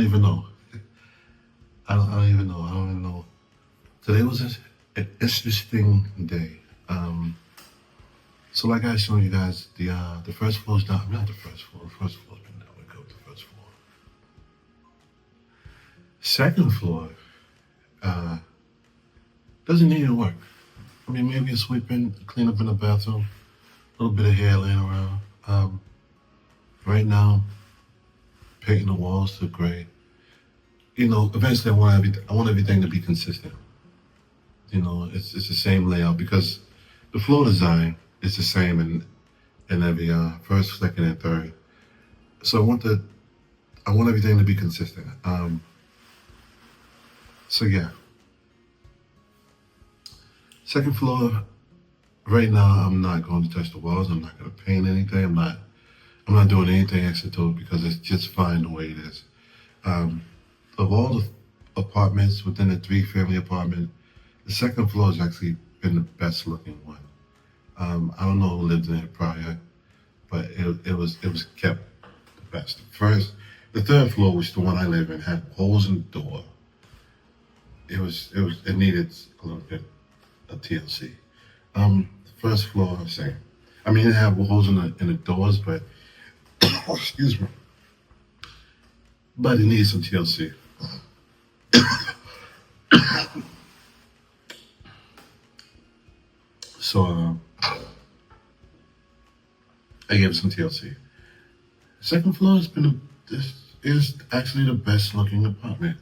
don't even know. I don't even know. I don't even know. Today was an interesting day. So like I showed you guys, the first floor is not the first floor. The first floor's been done. We go to the first floor. Second floor doesn't need any work. I mean, maybe a sweeping, clean up in the bathroom, a little bit of hair laying around. Right now, painting the walls to gray. Eventually I want everything to be consistent. It's the same layout because the floor design is the same in every first, second, and third. So I want everything to be consistent. So yeah, second floor. Right now, I'm not going to touch the walls. I'm not going to paint anything. I'm not doing anything extra to it because it's just fine the way it is. Of all the apartments within the 3-family apartment, the second floor has actually been the best looking one. I don't know who lived in it prior, but it was kept the best. The third floor, which the one I live in, had holes in the door. It needed a little bit of TLC. The first floor, same. I mean, it had holes in the doors, but excuse me, but it needs some TLC. So I gave it some TLC. Second floor this is actually the best looking apartment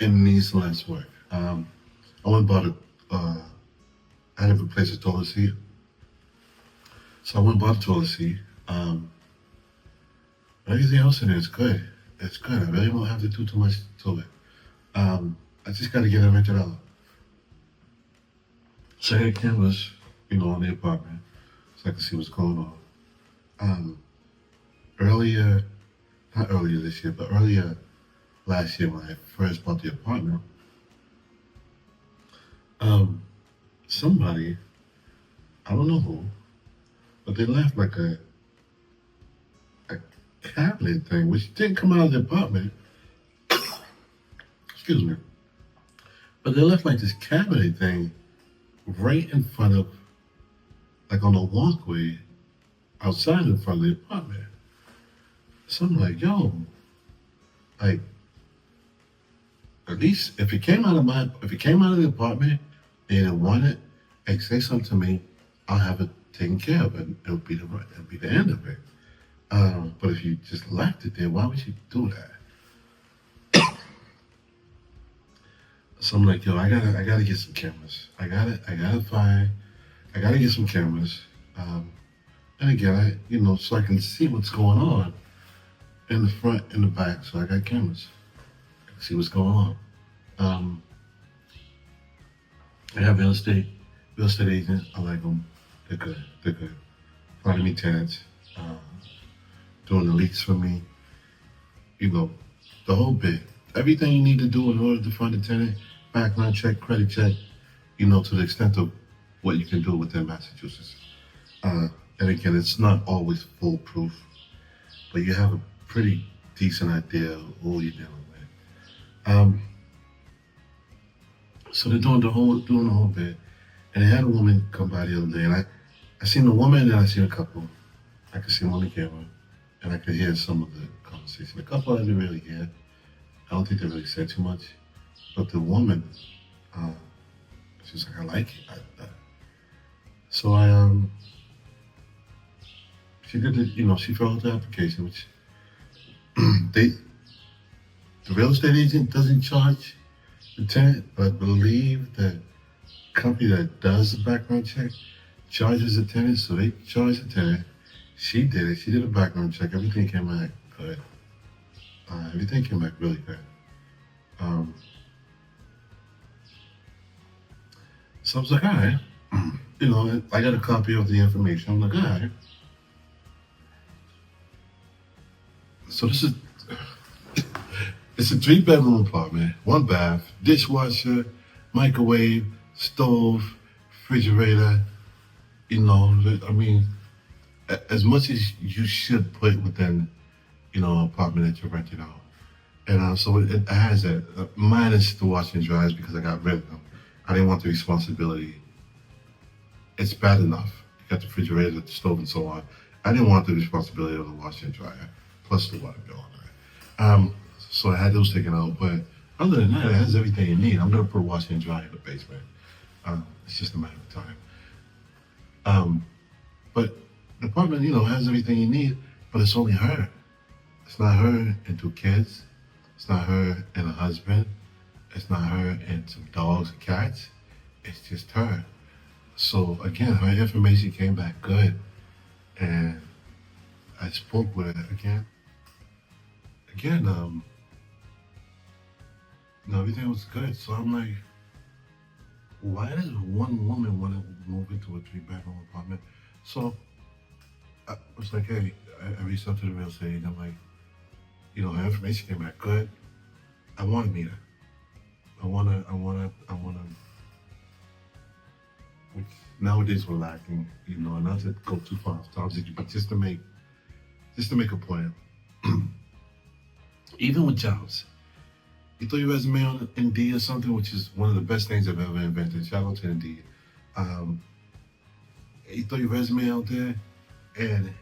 and needs less work. I went and bought I had to replace the toilet seat. So I went and bought a toilet seat. Everything else in it is good. It's good. I really don't have to do too much to it. I just got to get it rented out. So I had cameras, on the apartment, so I can see what's going on. Not earlier this year, but earlier last year when I first bought the apartment, somebody, I don't know who, but they left like a cabinet thing, which didn't come out of the apartment. Excuse me. But they left like this cabinet thing right in front of, like on the walkway outside in front of the apartment. So I'm like, yo, like, at least if it came out of the apartment and you didn't want it, hey, say something to me, I'll have it taken care of, and it'll be the end of it. But if you just left it there, why would you do that? So I'm like, yo, I gotta get some cameras. I gotta get some cameras. And again, so I can see what's going on in the front and the back. So I got cameras. I can see what's going on. I have real estate agents. I like them. They're good. Finding me tenants. Doing the leaks for me. The whole bit. Everything you need to do in order to find a tenant, background check, credit check, to the extent of what you can do within Massachusetts. And again, it's not always foolproof, but you have a pretty decent idea of who you're dealing with. So they're doing the whole bit. And they had a woman come by the other day, and I seen a woman and I seen a couple. I could see them on the camera, and I could hear some of the conversation. The couple I didn't really hear. I don't think they really said too much. But the woman, she was like, I like it. So she did it, she filled out the application, which the real estate agent doesn't charge the tenant, but I believe the company that does the background check charges the tenant, so they charge the tenant. She did it. She did a background check. Everything came back good. Everything came back really good. So I was like, all right. I got a copy of the information. I'm like, all right. So it's a 3-bedroom apartment, 1 bath, dishwasher, microwave, stove, refrigerator. I mean, as much as you should put within, an apartment that you're renting out. And so it has that. Minus the washing and dryers because I got rid of them. I didn't want the responsibility. It's bad enough. You got the refrigerator, the stove, and so on. I didn't want the responsibility of the washer and dryer, plus the water bill on it. So I had those taken out. But other than that, it has everything you need. I'm gonna put a washer and dryer in the basement. It's just a matter of time. But the apartment, has everything you need. But it's only her. It's not her and two kids. It's not her and a husband. It's not her and some dogs and cats. It's just her. So again, her information came back good, and I spoke with her again. Again, everything was good. So I'm like, why does one woman want to move into a three-bedroom apartment? So I was like, hey, I reached out to the real estate. I'm like, her information came back good. I want to meet her. I wanna. Which nowadays we're lacking, not to go too far off topic, but just to make a point. Even with jobs, you throw your resume on Indeed or something, which is one of the best things I've ever invented. Shout out to Indeed. Um, you throw your resume out there, and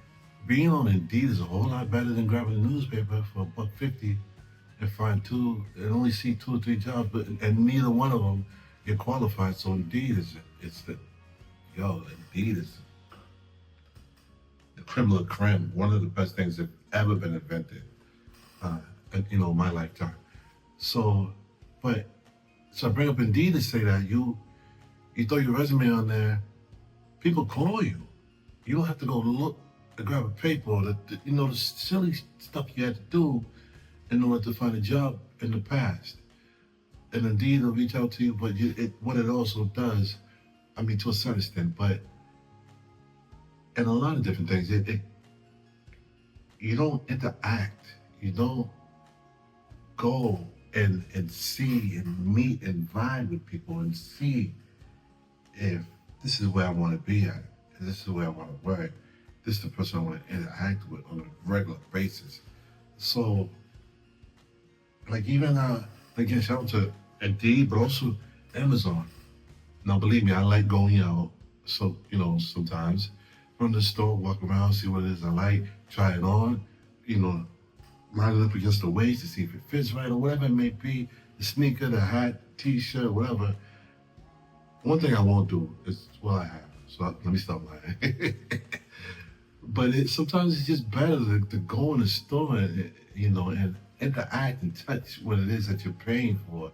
being on Indeed is a whole lot better than grabbing a newspaper for $1.50 and find two and only see two or three jobs, but and neither one of them you're qualified. So Indeed Indeed is the creme de la creme, one of the best things that ever been invented. In my lifetime. So, so I bring up Indeed to say that you throw your resume on there, people call you. You don't have to go look to grab a paper or the silly stuff you had to do in order to find a job in the past. And Indeed will reach out to you, but what it also does, to a certain extent, but and a lot of different things, you don't interact, you don't go and see and meet and vibe with people and see if this is where I want to be at, and this is where I want to work, this is the person I want to interact with on a regular basis. So, like even again, shout out to Indeed, but also Amazon. Now, believe me, I like going out. So sometimes from the store, walk around, see what it is I like, try it on, line it up against the waist to see if it fits right or whatever it may be. The sneaker, the hat, T-shirt, whatever. One thing I won't do is, I have. So let me stop lying. But sometimes it's just better to go in the store and interact and touch what it is that you're paying for,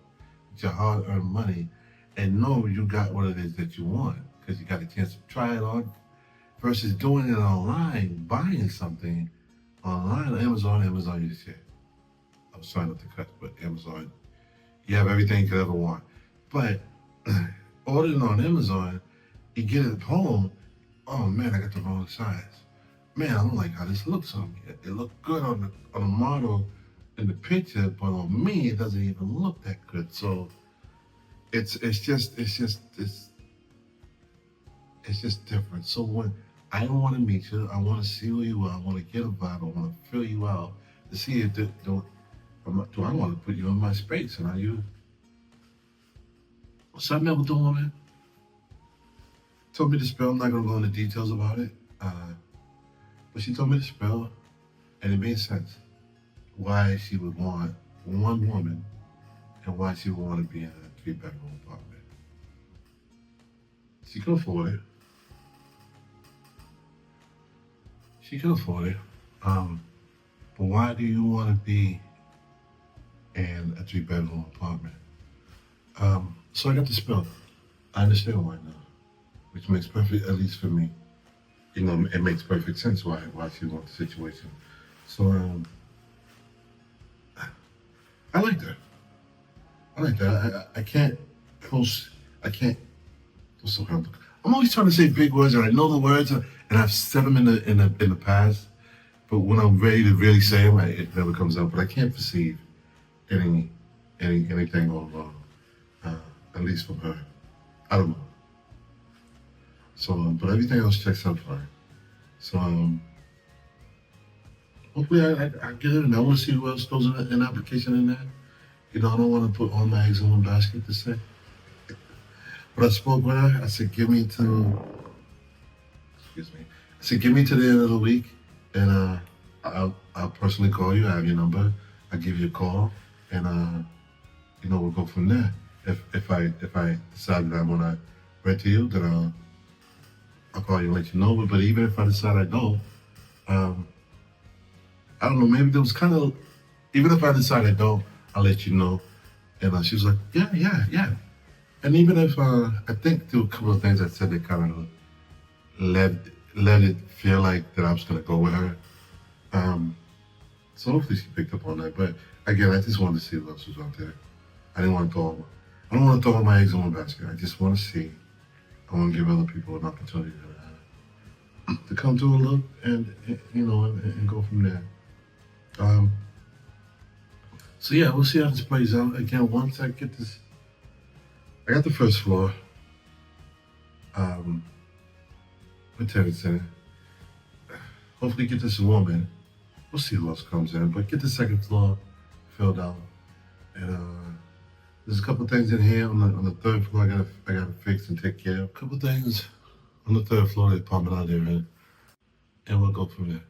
with your hard-earned money, and know you got what it is that you want because you got a chance to try it on versus doing it online, buying something online. Amazon, you shit. I was trying not to cut, but Amazon, you have everything you could ever want. But ordering on Amazon, you get it home. Oh man, I got the wrong size. Man, I don't like how this looks on me. It looked good on the model in the picture, but on me, it doesn't even look that good. So it's just different. So when I don't want to meet you, I want to see who you are. I want to get a vibe. I want to fill you out to see if do I want to put you in my space. And are you something else doing, man? Told me to spell. I'm not gonna go into details about it. But she told me to spell, and it made sense why she would want one woman and why she would want to be in a three-bedroom apartment. She can afford it. She can afford it. But why do you want to be in a three-bedroom apartment? So I got the spell. I understand why now, which makes perfect, at least for me. It makes perfect sense why she wants the situation. So I like that. I can't post. I can't. What's the word? I'm always trying to say big words, and I know the words, and I've said them in the past. But when I'm ready to really say them, it never comes out. But I can't perceive anything going wrong, at least from her. I don't know. So, but everything else checks out fine. So, hopefully I get it, and I want to see who else throws an application in there. You know, I don't want to put all my eggs in one basket to say. But I spoke with her. I said, excuse me. I said, give me to the end of the week, and I'll personally call you. I have your number. I'll give you a call, and we'll go from there. If I decide that I want to rent to you, then I'll call you and let you know. But even if I decide I don't, I don't know. Maybe there was kind of, even if I decide I don't, I'll let you know. And she was like, yeah. And even if I think there were a couple of things I said that kind of let it feel like that I was gonna go with her. So hopefully she picked up on that. But again, I just wanted to see what else was out there. I didn't want to I don't want to throw all my eggs in one basket. I just want to see. I want to give other people an opportunity to come to a look and go from there. So yeah, we'll see how this plays out. Again, once I get this, I got the first floor. With tenants in it. Hopefully get this warm in. We'll see who else comes in, but get the second floor filled out. And there's a couple things in here on the third floor I gotta fix and take care of. A couple things on the third floor of the apartment out there, and we'll go from there.